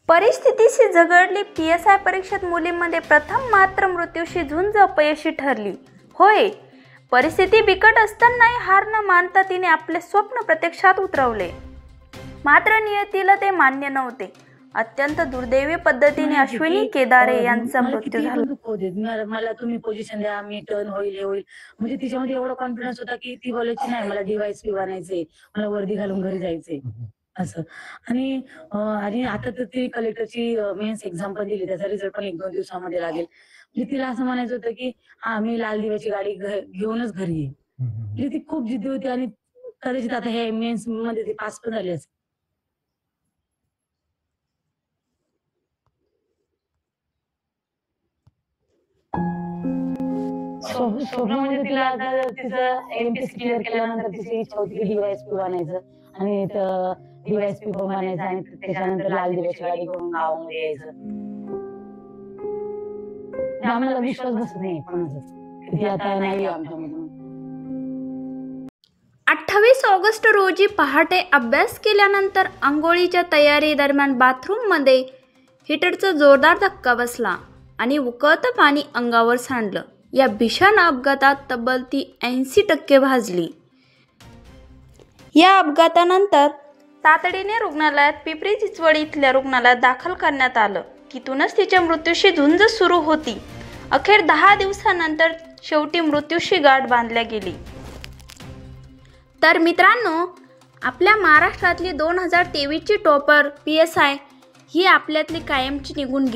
परिस्थितीशी झगडली PSI परीक्षेत मुलींमध्ये प्रथम मात्र मृत्यूशी झुंज अपयशी ठरली। होय, परिस्थिती बिकट असतानाही हार न मानता तिने आपले स्वप्न प्रत्यक्षात उतरवले। मात्र नियतीला ते मान्य नव्हते। अत्यंत दुर्दैवी पद्धतीने अश्विनी केदारे यांचा मृत्यू झाला। मला तुम्ही पोझिशन द्या, मी टर्न होईल होईल म्हणजे तिच्यामध्ये एवढा कॉन्फिडन्स होता की ती बोलायची नाही मला DYSP बनायचंय, मला वर्दी घालून घरी जायचंय असं। आणि आता तर ती कलेक्टरची मेन्स एक्झाम पण दिली, त्याचा रिझल्ट पण 1-2 दिवसामध्ये लागेल। म्हणजे तिला असं म्हणायचं होतं की हा मी लाल दिव्याची गाडी घेऊनच घरी येईल। म्हणजे ती खूप जिद्दी होती आणि कदाचित आता हे मेन्स मध्ये ती पास पण झाली असेल। स्वप्नामध्ये तिला आता तिचं MPSC क्लिअर केल्यानंतर तिची इच्छा होती की DYSP बनायचं आणि DYSP बनायचं आणि त्याच्यानंतर लाल दिव्याची गाडी घेऊन गावामध्ये यायचं। आम्हाला विश्वास बसत नाही कोणाचाच की आता नाही आमच्यामधून। 28 ऑगस्ट रोजी पहाटे अभ्यास केल्यानंतर अंघोळीच्या तयारी दरम्यान बाथरूममध्ये हीटरचा जोरदार धक्का बसला आणि उकळतं पाणी अंगावर सांडलं। या भीषण अपघातात तब्बल ती 80% भाजली। या अपघातानंतर तातडीने रुग्णालयात पिंपरी चिंचवड इथल्या रुग्णालयात दाखल करण्यात आलं। तिथूनच तिच्या मृत्यूशी झुंज सुरू होती। अखेर 10 दिवसानंतर शेवटी मृत्यूशी गाठ बांधल्या गेली। तर मित्रांनो, आपल्या महाराष्ट्रातली 2023ची टॉपर PSI ही आपल्यातली कायमची निघून गेली।